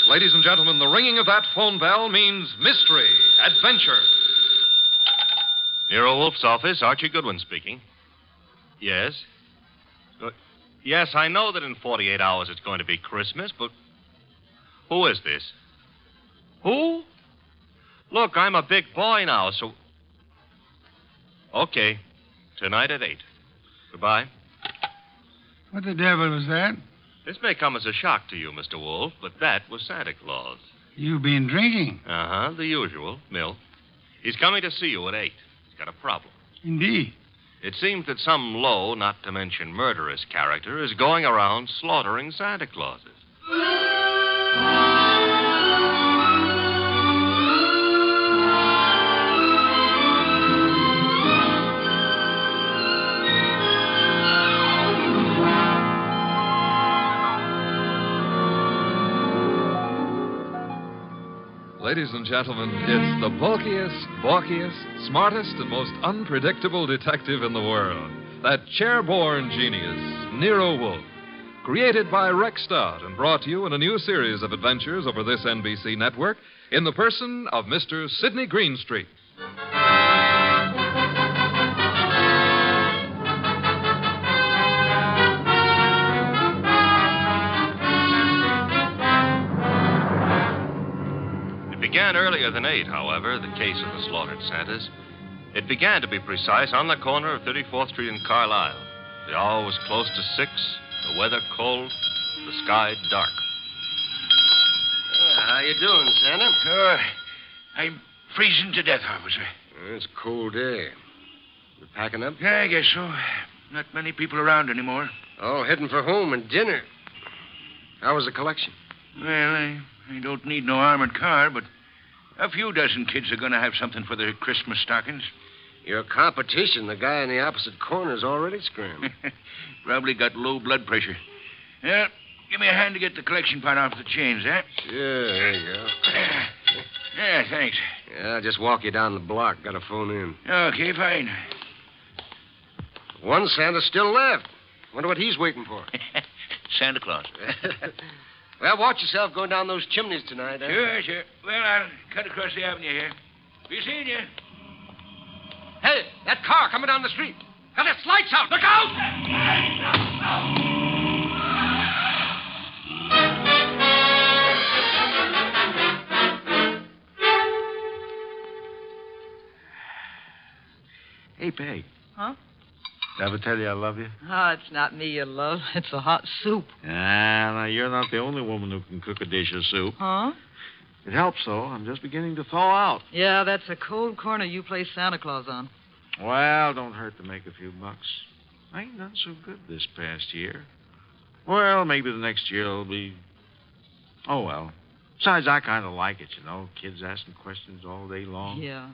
Ladies and gentlemen, the ringing of that phone bell means mystery, adventure. Nero Wolfe's office, Archie Goodwin speaking. Yes? Yes, I know that in 48 hours it's going to be Christmas, but who is this? Who? Look, I'm a big boy now, so... Okay. Tonight at 8. Goodbye. What the devil was that? This may come as a shock to you, Mr. Wolfe, but that was Santa Claus. You've been drinking. Uh-huh, the usual, milk. He's coming to see you at 8. He's got a problem. Indeed. It seems that some low, not to mention murderous character, is going around slaughtering Santa Clauses. Ladies and gentlemen, it's the bulkiest, balkiest, smartest, and most unpredictable detective in the world. That chair-born genius, Nero Wolfe. Created by Rex Stott and brought to you in a new series of adventures over this NBC network in the person of Mr. Sidney Greenstreet. Began earlier than 8, however, the case of the slaughtered Santas. It began, to be precise, on the corner of 34th Street and Carlisle. The hour was close to 6, the weather cold, the sky dark. How you doing, Santa? I'm freezing to death, officer. It's a cold day. You packing up? Yeah, I guess so. Not many people around anymore. Oh, heading for home and dinner. How was the collection? Well, I don't need no armored car, but a few dozen kids are going to have something for their Christmas stockings. Your competition, the guy in the opposite corner, is already screaming. Probably got low blood pressure. Yeah, give me a hand to get the collection pot off the chains, eh? Sure, there you go. Yeah, thanks. Yeah, I'll just walk you down the block. Got a phone in. Okay, fine. One Santa's still left. Wonder what he's waiting for. Santa Claus. Well, watch yourself going down those chimneys tonight, eh? Sure. Well, I'll cut across the avenue here. Be seeing you. Hey, that car coming down the street. Got its lights out. Look out! Hey, Peg. Huh? Did I ever tell you I love you? Oh, it's not me you love. It's a hot soup. Now, you're not the only woman who can cook a dish of soup. Huh? It helps, though. I'm just beginning to thaw out. Yeah, that's a cold corner you play Santa Claus on. Well, don't hurt to make a few bucks. I ain't done so good this past year. Well, maybe the next year will be... Oh, well. Besides, I kind of like it, you know. Kids asking questions all day long. Yeah.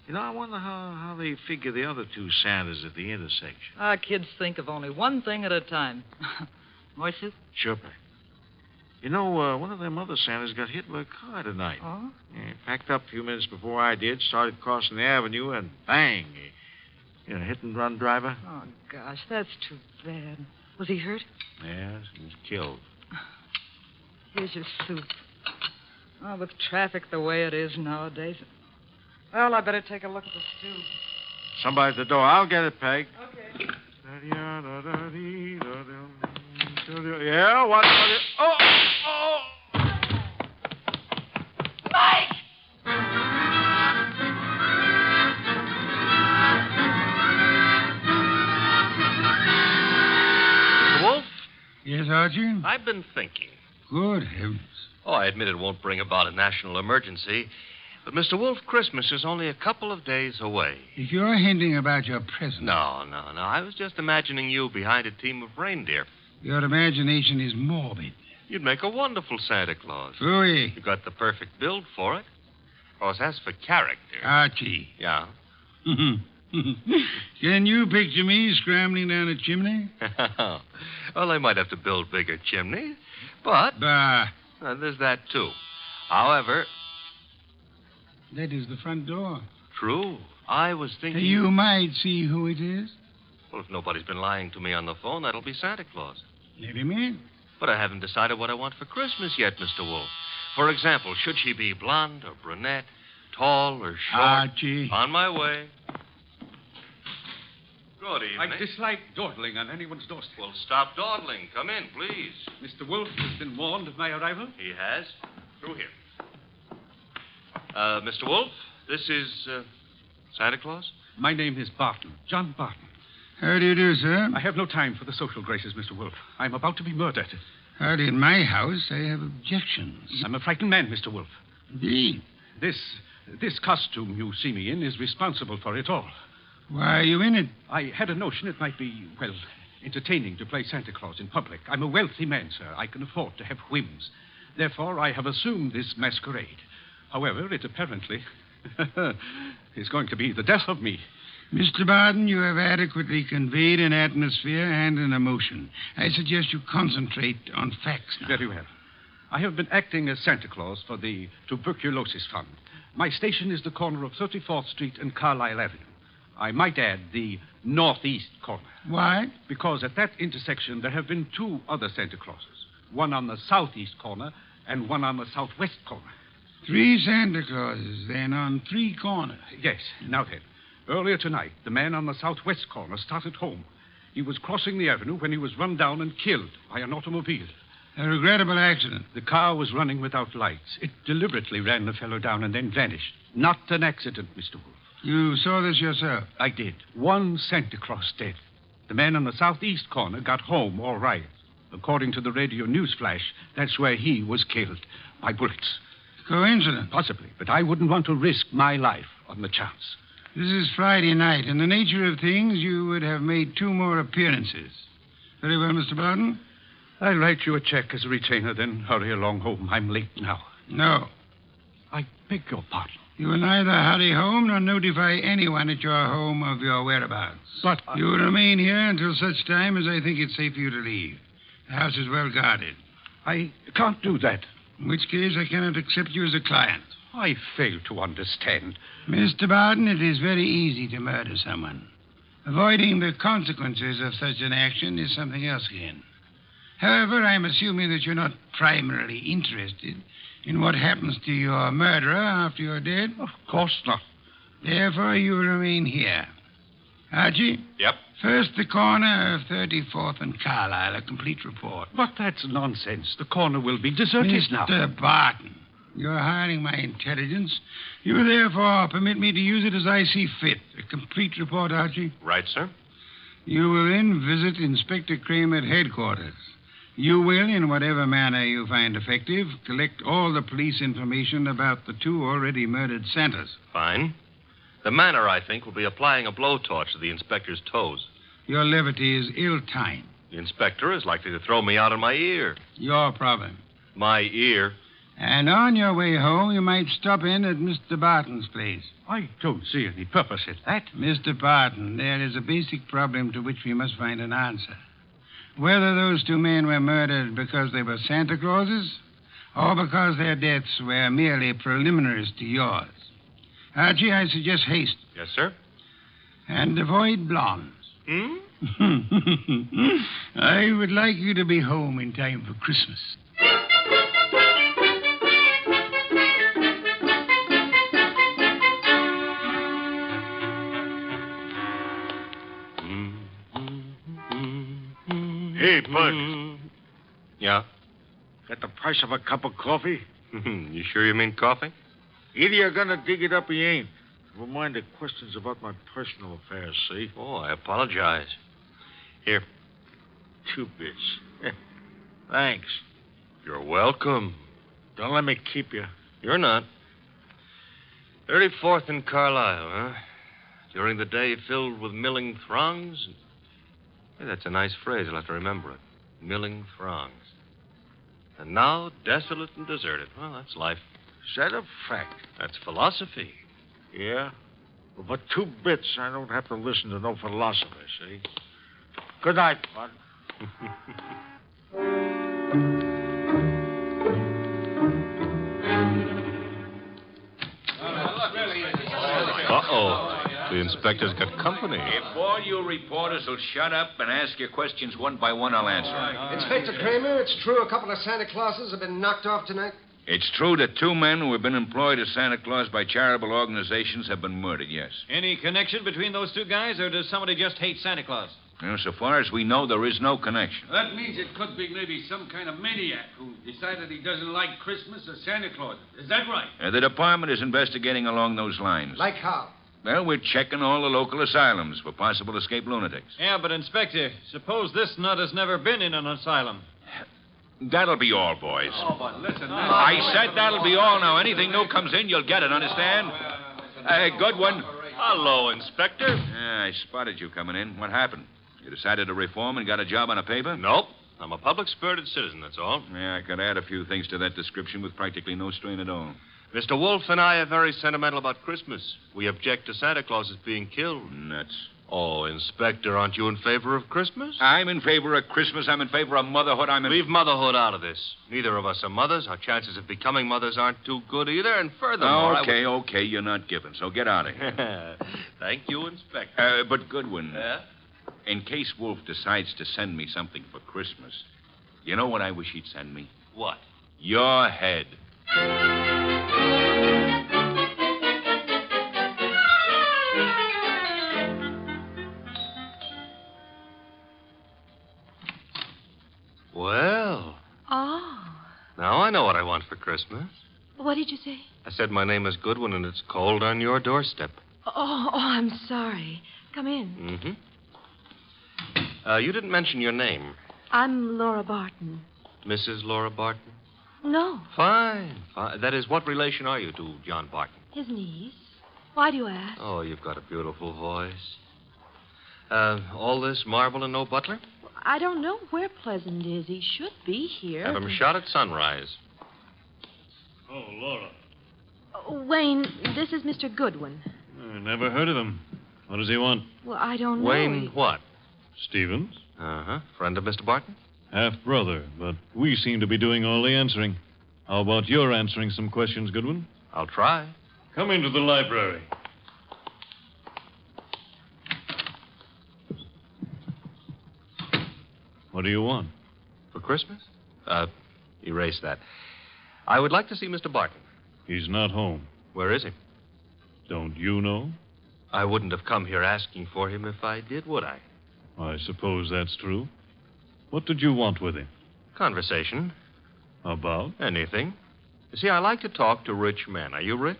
You know, I wonder how they figure the other two Santas at the intersection. Our kids think of only one thing at a time. More soup? Sure, Peg. You know, one of them other Santas got hit by a car tonight. Oh? Yeah, packed up a few minutes before I did, started crossing the avenue, and bang. Hit-and-run driver. Oh, gosh, that's too bad. Was he hurt? Yes, he was killed. Here's your soup. Oh, with traffic the way it is nowadays. Well, I better take a look at the stew. Somebody at the door. I'll get it, Peg. Okay. Yeah, what? Oh! Mike! Wolfe? Yes, Archie? I've been thinking. Good heavens. Oh, I admit it won't bring about a national emergency. But, Mr. Wolfe, Christmas is only a couple of days away. If you're hinting about your present... No. I was just imagining you behind a team of reindeer. Your imagination is morbid. You'd make a wonderful Santa Claus. Phooey. You've got the perfect build for it. Of course, as for character... Archie. Yeah? Can you picture me scrambling down a chimney? Well, they might have to build bigger chimneys, but... Bah. There's that, too. However... That is the front door. True. I was thinking... You might see who it is. Well, if nobody's been lying to me on the phone, that'll be Santa Claus. Let him in. But I haven't decided what I want for Christmas yet, Mr. Wolfe. For example, should she be blonde or brunette, tall or short? Archie. On my way. Good evening. I dislike dawdling on anyone's doorstep. Well, stop dawdling. Come in, please. Mr. Wolfe has been warned of my arrival. He has. Through here. Mr. Wolfe, this is Santa Claus? My name is Barton, John Barton. How do you do, sir? I have no time for the social graces, Mr. Wolfe. I'm about to be murdered. Hardly in my house. I have objections. I'm a frightened man, Mr. Wolfe. Indeed. This costume you see me in is responsible for it all. Why are you in it? I had a notion it might be, well, entertaining to play Santa Claus in public. I'm a wealthy man, sir. I can afford to have whims. Therefore, I have assumed this masquerade. However, it apparently is going to be the death of me. Mr. Barton, you have adequately conveyed an atmosphere and an emotion. I suggest you concentrate on facts now. Very well. I have been acting as Santa Claus for the Tuberculosis Fund. My station is the corner of 34th Street and Carlisle Avenue. I might add the northeast corner. Why? Because at that intersection there have been two other Santa Clauses. One on the southeast corner and one on the southwest corner. 3 Santa Clauses, then, on 3 corners. Yes. Now then, earlier tonight, the man on the southwest corner started home. He was crossing the avenue when he was run down and killed by an automobile. A regrettable accident. The car was running without lights. It deliberately ran the fellow down and then vanished. Not an accident, Mr. Wolfe. You saw this yourself? I did. 1 Santa Claus dead. The man on the southeast corner got home all right. According to the radio news flash, that's where he was killed by bullets. Coincidence? Possibly, but I wouldn't want to risk my life on the chance. This is Friday night. In the nature of things, you would have made 2 more appearances. Very well, Mr. Barton. I'll write you a check as a retainer, then hurry along home. I'm late now. No. I beg your pardon. You will neither hurry home nor notify anyone at your home of your whereabouts. But you will remain here until such time as I think it's safe for you to leave. The house is well guarded. I can't do that. In which case, I cannot accept you as a client. I fail to understand. Mr. Barton, it is very easy to murder someone. Avoiding the consequences of such an action is something else again. However, I'm assuming that you're not primarily interested in what happens to your murderer after you're dead. Of course not. Therefore, you will remain here. Archie? Yep. First, the corner of 34th and Carlisle, a complete report. But that's nonsense. The corner will be deserted now. Mr. Barton, you're hiring my intelligence. You will therefore permit me to use it as I see fit. A complete report, Archie. Right, sir. You will then visit Inspector Crane at headquarters. You will, in whatever manner you find effective, collect all the police information about the 2 already murdered Santas. Fine. The manner, I think, will be applying a blowtorch to the inspector's toes. Your levity is ill-timed. The inspector is likely to throw me out of my ear. Your problem. My ear? And on your way home, you might stop in at Mr. Barton's place. I don't see any purpose in that. Mr. Barton, there is a basic problem to which we must find an answer. Whether those 2 men were murdered because they were Santa Clauses or because their deaths were merely preliminaries to yours. Archie, I suggest haste. Yes, sir. And avoid blondes. I would like you to be home in time for Christmas. Hey, Bud. Yeah? Got the price of a cup of coffee? You sure you mean coffee? Either you're gonna dig it up or you ain't. Never mind the questions about my personal affairs, see? Oh, I apologize. Here. 2 bits. Thanks. You're welcome. Don't let me keep you. You're not. 34th and Carlisle, huh? During the day filled with milling throngs. Hey, that's a nice phrase. I'll have to remember it. Milling throngs. And now desolate and deserted. Well, that's life. Is that a fact? That's philosophy. Yeah? Well, for 2 bits, I don't have to listen to no philosopher, see? Good night, Bud. Uh-oh. inspector's got company. If all you reporters will shut up and ask your questions one by one, I'll answer them. Inspector Kramer, it's true a couple of Santa Clauses have been knocked off tonight? It's true that 2 men who have been employed as Santa Claus by charitable organizations have been murdered, yes. Any connection between those 2 guys, or does somebody just hate Santa Claus? Well, so far as we know, there is no connection. That means it could be maybe some kind of maniac who decided he doesn't like Christmas or Santa Claus. Is that right? The department is investigating along those lines. Like how? Well, we're checking all the local asylums for possible escaped lunatics. Yeah, but, Inspector, suppose this nut has never been in an asylum. That'll be all, boys. Oh, but listen, I said that'll be all. Now, anything new comes in, you'll get it, understand? Good one. Hello, Inspector. Yeah, I spotted you coming in. What happened? You decided to reform and got a job on a paper? Nope. I'm a public-spirited citizen, that's all. Yeah, I could add a few things to that description with practically no strain at all. Mr. Wolfe and I are very sentimental about Christmas. We object to Santa Claus being killed. Nuts. Oh, Inspector, aren't you in favor of Christmas? I'm in favor of Christmas. I'm in favor of motherhood. Leave motherhood out of this. Neither of us are mothers. Our chances of becoming mothers aren't too good either. And furthermore, Okay, you're not giving, so get out of here. Thank you, Inspector. But Goodwin, Yeah? in case Wolfe decides to send me something for Christmas, you know what I wish he'd send me? What? Your head. Well, Oh. now I know what I want for Christmas. What did you say? I said my name is Goodwin and it's cold on your doorstep. Oh, I'm sorry. Come in. Mm-hmm. You didn't mention your name. I'm Laura Barton. Mrs. Laura Barton? No, Fine. That is, what relation are you to John Barton? his niece. Why do you ask? Oh, you've got a beautiful voice. All this marble and no butler? I don't know where Pleasant is. He should be here. Have him shot at sunrise. Oh, Laura. Wayne, this is Mr. Goodwin. I never heard of him. What does he want? Well, I don't know. Wayne what? Stevens? Uh-huh. Friend of Mr. Barton? Half-brother, but we seem to be doing all the answering. How about your answering some questions, Goodwin? I'll try. Come into the library. What do you want? For Christmas? Erase that. I would like to see Mr. Barton. He's not home. Where is he? Don't you know? I wouldn't have come here asking for him if I did, would I? I suppose that's true. What did you want with him? Conversation. About? Anything. You see, I like to talk to rich men. Are you rich?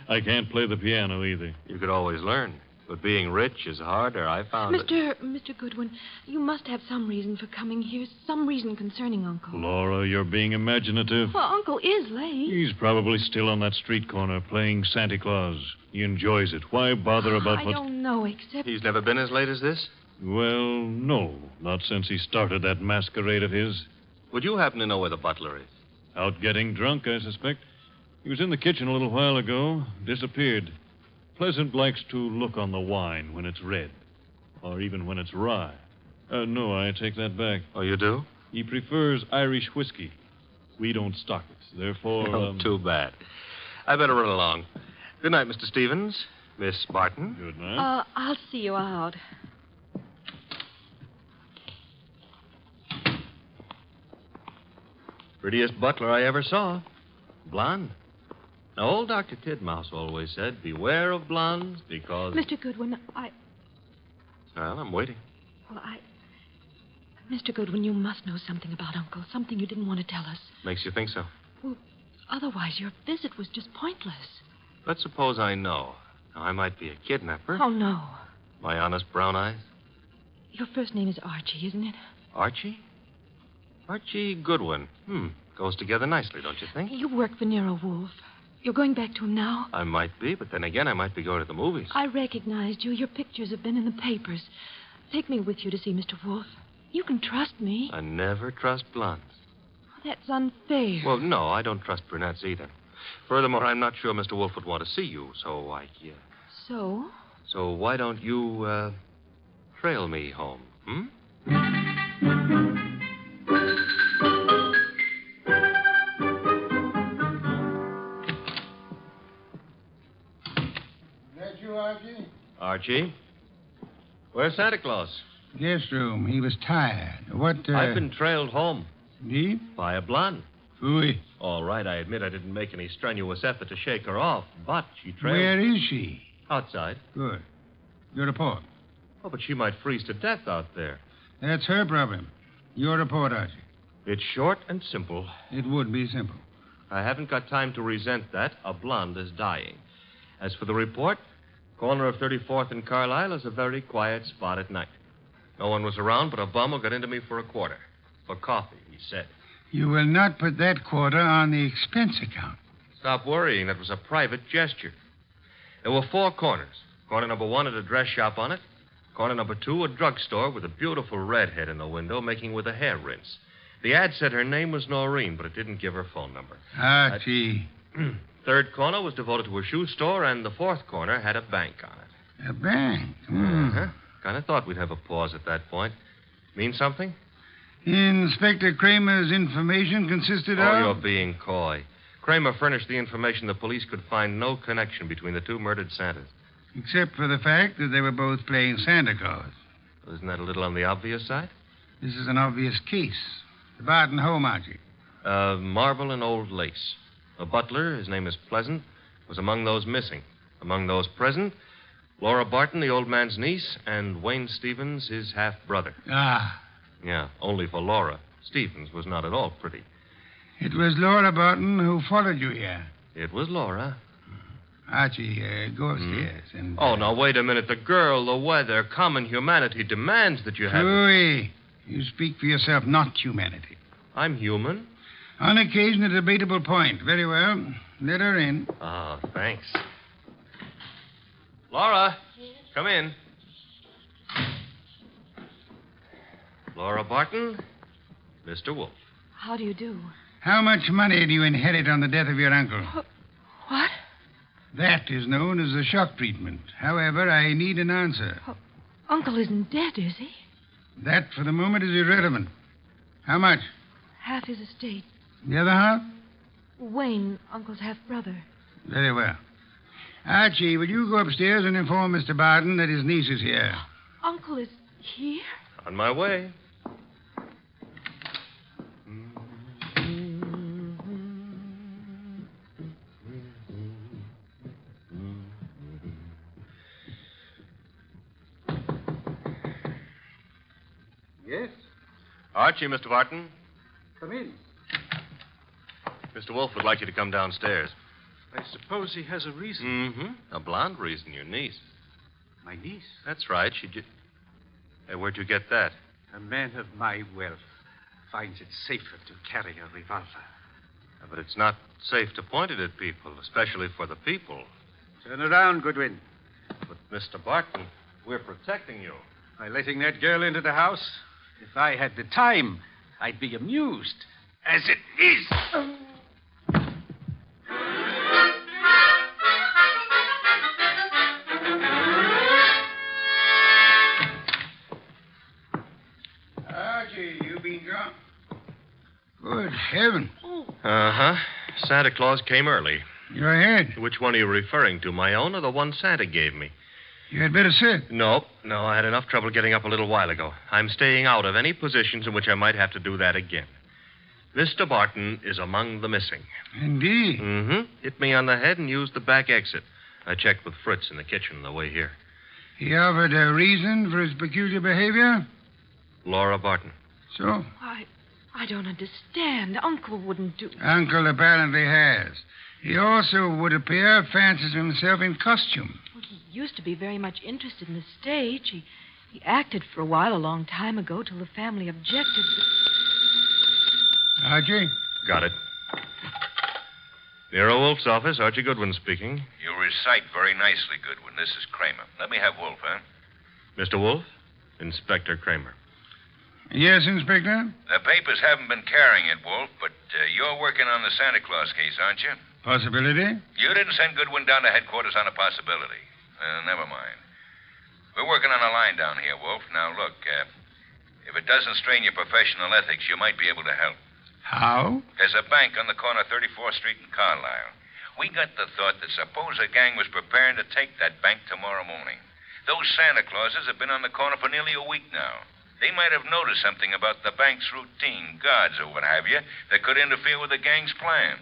I can't play the piano either. You could always learn. But being rich is harder, I found it. Mr. Goodwin, you must have some reason for coming here, some reason concerning Uncle. Laura, you're being imaginative. Well, Uncle is late. He's probably still on that street corner playing Santa Claus. He enjoys it. Why bother about I don't know, except... He's never been as late as this? Well, no. Not since he started that masquerade of his. Would you happen to know where the butler is? Out getting drunk, I suspect. He was in the kitchen a little while ago. Disappeared. Pleasant likes to look on the wine when it's red. Or even when it's rye. No, I take that back. Oh, you do? He prefers Irish whiskey. We don't stock it. Therefore... Oh, too bad. I better run along. Good night, Mr. Stevens. Miss Barton. Good night. I'll see you out. Prettiest butler I ever saw. Blonde. Now, old Dr. Tidmouse always said, beware of blondes because... Mr. Goodwin, Well, I'm waiting. Mr. Goodwin, you must know something about Uncle, something you didn't want to tell us. Makes you think so? Well, otherwise your visit was just pointless. Let's suppose I know. Now, I might be a kidnapper. Oh, no. My honest brown eyes. Your first name is Archie, isn't it? Archie? Archie Goodwin. Goes together nicely, don't you think? You work for Nero, Wolfe. You're going back to him now? I might be, but then again, I might be going to the movies. I recognized you. Your pictures have been in the papers. Take me with you to see Mr. Wolfe. You can trust me. I never trust blondes. That's unfair. Well, no, I don't trust brunettes either. Furthermore, I'm not sure Mr. Wolfe would want to see you, so So? So why don't you, trail me home, Archie? Where's Santa Claus? Guest room. He was tired. What, I've been trailed home. Indeed? By a blonde. Phooey. All right, I admit I didn't make any strenuous effort to shake her off, but she trailed... Where is she? Outside. Good. Your report. Oh, but she might freeze to death out there. That's her problem. Your report, Archie. It's short and simple. It would be simple. I haven't got time to resent that. A blonde is dying. As for the report, corner of 34th and Carlisle is a very quiet spot at night. No one was around but a bum who got into me for a quarter. For coffee, he said. You will not put that quarter on the expense account. Stop worrying. That was a private gesture. There were 4 corners. Corner number 1 had a dress shop on it. Corner number 2, a drugstore with a beautiful redhead in the window making with a hair rinse. The ad said her name was Noreen, but it didn't give her phone number. Archie. 3rd corner was devoted to a shoe store, and the 4th corner had a bank on it. A bank? Uh-huh. Kind of thought we'd have a pause at that point. Mean something? Inspector Kramer's information consisted of... You're being coy. Kramer furnished the information the police could find no connection between the 2 murdered Santas. Except for the fact that they were both playing Santa Claus. Isn't that a little on the obvious side? This is an obvious case. The Barton home, Archie. Marble and old lace. The butler, his name is Pleasant, was among those missing. Among those present, Laura Barton, the old man's niece, and Wayne Stevens, his half-brother. Ah. Yeah, only for Laura. Stevens was not at all pretty. It was Laura Barton who followed you here. It was Laura. Archie, go upstairs and... Oh, now, wait a minute. The girl, the weather, common humanity demands that you have... Louis, you speak for yourself, not humanity. I'm human. On occasion, a debatable point. Very well. Let her in. Oh, thanks. Laura, come in. Laura Barton, Mr. Wolfe. How do you do? How much money do you inherit on the death of your uncle? What? That is known as a shock treatment. However, I need an answer. Oh, Uncle isn't dead, is he? That, for the moment, is irrelevant. How much? Half his estate. The other half? Wayne, Uncle's half-brother. Very well. Archie, will you go upstairs and inform Mr. Barton that his niece is here? Uncle is here? On my way. Yes? Archie, Mr. Barton. Come in. Mr. Wolfe would like you to come downstairs. I suppose he has a reason. Mm-hmm. A blonde reason, your niece. My niece? That's right. Hey, where'd you get that? A man of my wealth finds it safer to carry a revolver. But it's not safe to point it at people, especially for the people. Turn around, Goodwin. But, Mr. Barton, we're protecting you. By letting that girl into the house, if I had the time, I'd be amused. As it is... Archie, you been drunk? Good heaven. Uh-huh. Santa Claus came early. Your head. Which one are you referring to, my own or the one Santa gave me? You had better sit. No, I had enough trouble getting up a little while ago. I'm staying out of any positions in which I might have to do that again. Mr. Barton is among the missing. Indeed. Mm-hmm. Hit me on the head and used the back exit. I checked with Fritz in the kitchen on the way here. He offered a reason for his peculiar behavior? Laura Barton. So? I don't understand. Uncle wouldn't do... Uncle apparently has. He also, would appear, fancies himself in costume. Well, he used to be very much interested in the stage. He acted for a while a long time ago till the family objected. Archie? Got it. Nero Wolfe's office. Archie Goodwin speaking. You recite very nicely, Goodwin. This is Kramer. Let me have Wolfe, huh? Mr. Wolfe? Inspector Kramer. Yes, Inspector? The papers haven't been carrying it, Wolfe, but you're working on the Santa Claus case, aren't you? Possibility? You didn't send Goodwin down to headquarters on a possibility. Never mind. We're working on a line down here, Wolfe. Now, look, if it doesn't strain your professional ethics, you might be able to help. How? There's a bank on the corner of 34th Street and Carlisle. We got the thought that suppose a gang was preparing to take that bank tomorrow morning. Those Santa Clauses have been on the corner for nearly a week now. They might have noticed something about the bank's routine, guards or what have you, that could interfere with the gang's plan.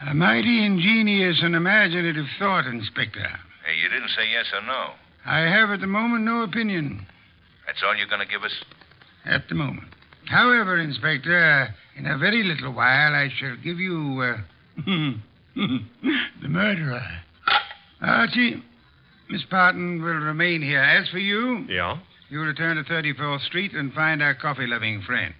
A mighty ingenious and imaginative thought, Inspector. Hey, you didn't say yes or no. I have at the moment no opinion. That's all you're going to give us? At the moment. However, Inspector, in a very little while I shall give you, the murderer. Archie, Miss Parton will remain here. As for you... Yeah? You will return to 34th Street and find our coffee-loving friend.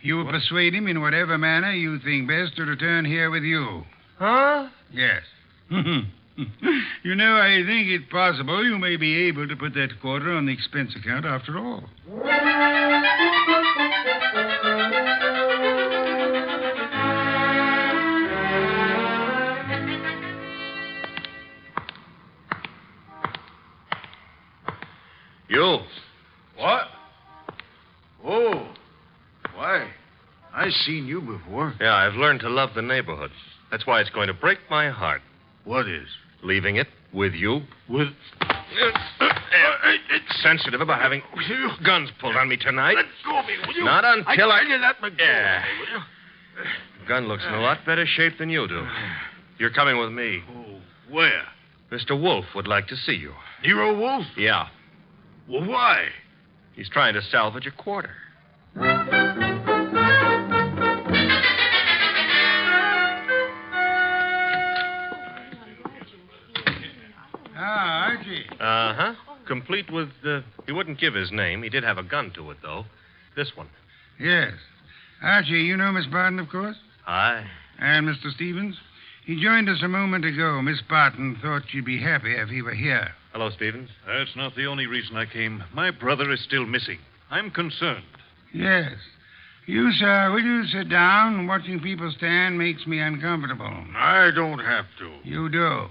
You will persuade him in whatever manner you think best to return here with you. Huh? Yes. You know, I think it possible you may be able to put that quarter on the expense account after all. You. What? Oh. Why, I've seen you before. Yeah, I've learned to love the neighborhood. That's why it's going to break my heart. What is? Leaving it with you. With... It's sensitive about having guns pulled on me tonight. Let go of me, will you? Not until I... You let me go. Yeah. Will you? Gun looks in a lot better shape than you do. You're coming with me. Oh, where? Mr. Wolfe would like to see you. Nero Wolfe? Yeah. Well, why? He's trying to salvage a quarter. Archie. Uh-huh. Complete with, he wouldn't give his name. He did have a gun to it, though. This one. Yes. Archie, you know Miss Barton, of course? Hi. And Mr. Stevens? He joined us a moment ago. Miss Barton thought she'd be happy if he were here. Hello, Stevens. That's not the only reason I came. My brother is still missing. I'm concerned. Yes. You, sir, will you sit down? Watching people stand makes me uncomfortable. I don't have to. You do.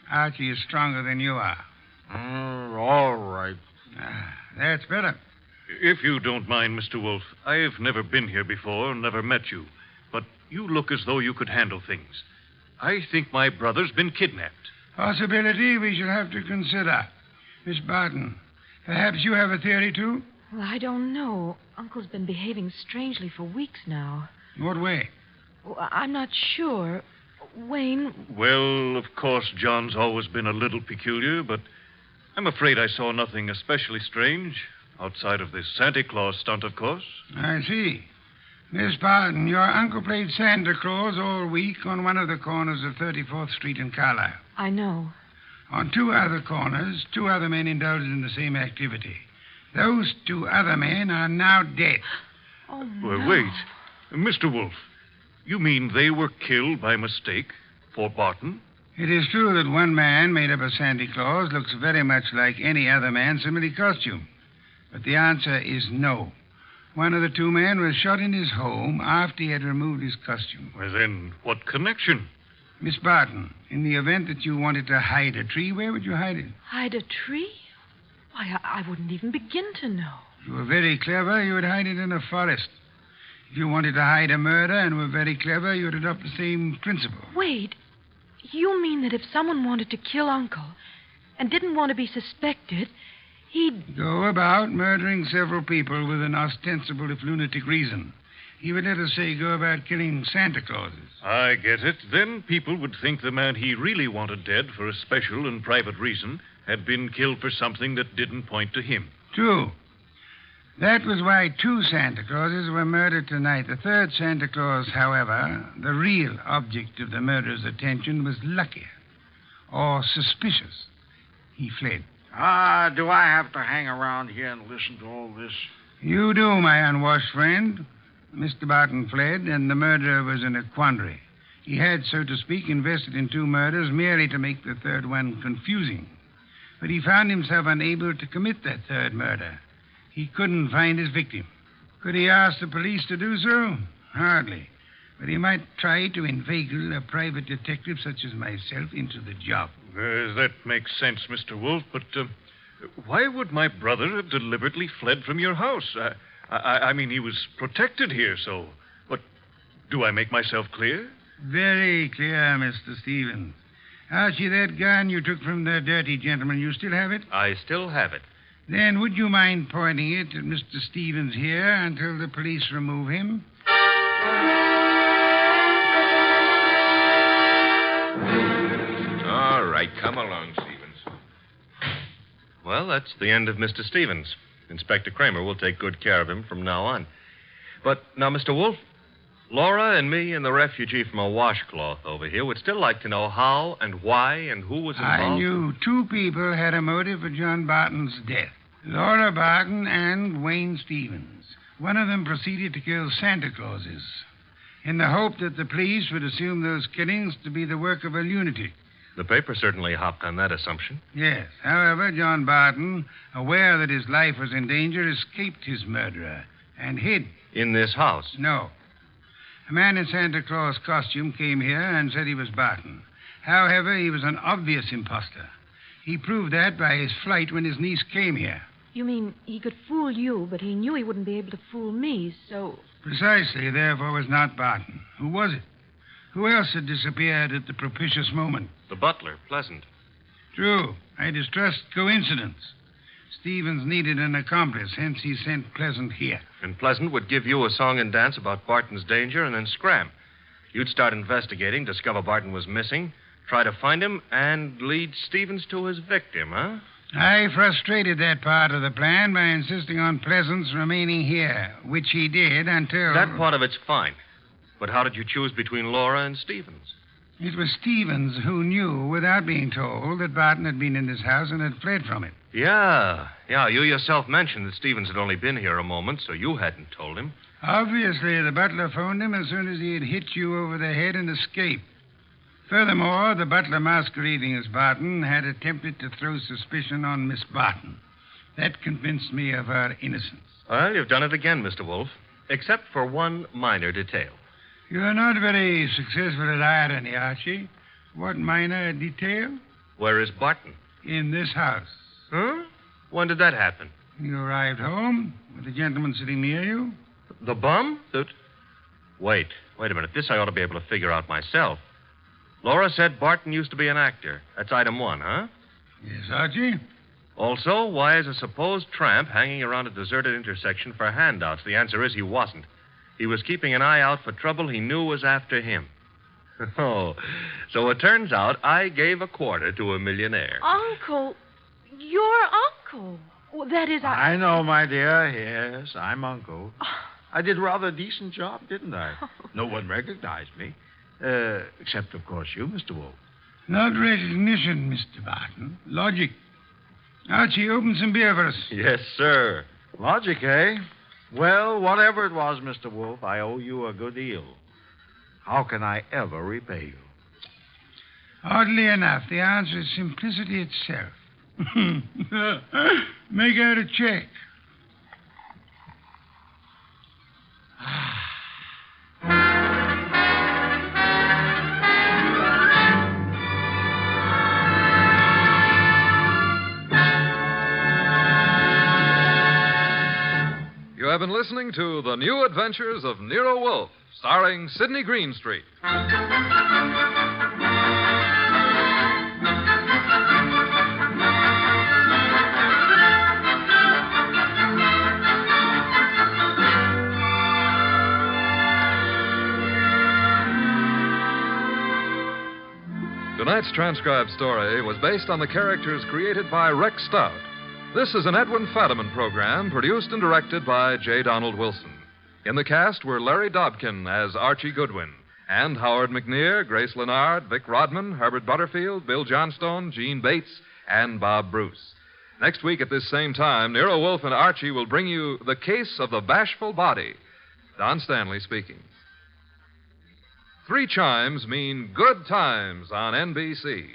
Archie is stronger than you are. All right. That's better. If you don't mind, Mr. Wolfe, I've never been here before, never met you. But you look as though you could handle things. I think my brother's been kidnapped. Possibility we shall have to consider. Miss Barton, perhaps you have a theory, too? Well, I don't know. Uncle's been behaving strangely for weeks now. In what way? Well, I'm not sure. Wayne... Well, of course, John's always been a little peculiar, but I'm afraid I saw nothing especially strange, outside of this Santa Claus stunt, of course. I see. Miss Barton, your uncle played Santa Claus all week on one of the corners of 34th Street in Carlisle. I know. On two other corners, two other men indulged in the same activity. Those two other men are now dead. Oh, no. Well, wait. Mr. Wolfe, you mean they were killed by mistake for Barton? It is true that one man, made up of Santa Claus, looks very much like any other man similarly costumed. But the answer is no. One of the two men was shot in his home after he had removed his costume. Well, then, what connection? Miss Barton, in the event that you wanted to hide a tree, where would you hide it? Hide a tree? Why, I wouldn't even begin to know. If you were very clever, you would hide it in a forest. If you wanted to hide a murder and were very clever, you would adopt the same principle. Wait. You mean that if someone wanted to kill Uncle and didn't want to be suspected, he'd... Go about murdering several people with an ostensible, if lunatic, reason. He would, let us say, go about killing Santa Clauses. I get it. Then people would think the man he really wanted dead for a special and private reason had been killed for something that didn't point to him. True. That was why two Santa Clauses were murdered tonight. The third Santa Claus, however, the real object of the murderer's attention, was luckier or suspicious. He fled. Do I have to hang around here and listen to all this? You do, my unwashed friend. Mr. Barton fled, and the murderer was in a quandary. He had, so to speak, invested in two murders merely to make the third one confusing. But he found himself unable to commit that third murder. He couldn't find his victim. Could he ask the police to do so? Hardly. But he might try to inveigle a private detective such as myself into the job. That makes sense, Mr. Wolfe, but why would my brother have deliberately fled from your house? I mean, he was protected here, so... But do I make myself clear? Very clear, Mr. Stevens. Archie, that gun you took from the dirty gentleman, you still have it? I still have it. Then would you mind pointing it at Mr. Stevens here until the police remove him? All right, come along, Stevens. Well, that's the end of Mr. Stevens. Inspector Kramer will take good care of him from now on. But now, Mr. Wolfe, Laura and me and the refugee from a washcloth over here would still like to know how and why and who was involved. I knew two people had a motive for John Barton's death. Laura Barton and Wayne Stevens. One of them proceeded to kill Santa Clauses in the hope that the police would assume those killings to be the work of a lunatic. The paper certainly hopped on that assumption. Yes. However, John Barton, aware that his life was in danger, escaped his murderer and hid. In this house? No. A man in Santa Claus costume came here and said he was Barton. However, he was an obvious imposter. He proved that by his flight when his niece came here. You mean he could fool you, but he knew he wouldn't be able to fool me, so... Precisely, therefore, was not Barton. Who was it? Who else had disappeared at the propitious moment? The butler, Pleasant. True. I distrust coincidence. Stevens needed an accomplice, hence he sent Pleasant here. And Pleasant would give you a song and dance about Barton's danger and then scram. You'd start investigating, discover Barton was missing, try to find him, and lead Stevens to his victim, huh? I frustrated that part of the plan by insisting on Pleasant's remaining here, which he did until... That part of it's fine. But how did you choose between Laura and Stevens? It was Stevens who knew, without being told, that Barton had been in this house and had fled from it. Yeah. You yourself mentioned that Stevens had only been here a moment, so you hadn't told him. Obviously, the butler phoned him as soon as he had hit you over the head and escaped. Furthermore, the butler masquerading as Barton had attempted to throw suspicion on Miss Barton. That convinced me of her innocence. Well, you've done it again, Mr. Wolfe, except for one minor detail. You're not very successful at irony, Archie. What minor detail? Where is Barton? In this house. Huh? When did that happen? You arrived home with the gentleman sitting near you. The bum? Wait a minute. This I ought to be able to figure out myself. Laura said Barton used to be an actor. That's item one, huh? Yes, Archie. Also, why is a supposed tramp hanging around a deserted intersection for handouts? The answer is he wasn't. He was keeping an eye out for trouble he knew was after him. Oh, so it turns out I gave a quarter to a millionaire. Uncle, your uncle. Well, that is... I know, my dear. Yes, I'm Uncle. I did a rather decent job, didn't I? No one recognized me. Except, of course, you, Mr. Wolfe. Not recognition, Mr. Barton. Logic. Archie, open some beer for us. Yes, sir. Logic, eh? Well, whatever it was, Mr. Wolfe, I owe you a good deal. How can I ever repay you? Oddly enough, the answer is simplicity itself. Make out a check. You have been listening to The New Adventures of Nero Wolfe, starring Sidney Greenstreet. Tonight's transcribed story was based on the characters created by Rex Stout. This is an Edwin Fadiman program produced and directed by J. Donald Wilson. In the cast were Larry Dobkin as Archie Goodwin, and Howard McNear, Grace Lennard, Vic Rodman, Herbert Butterfield, Bill Johnstone, Gene Bates, and Bob Bruce. Next week at this same time, Nero Wolfe and Archie will bring you The Case of the Bashful Body. Don Stanley speaking. 3 chimes mean good times on NBC.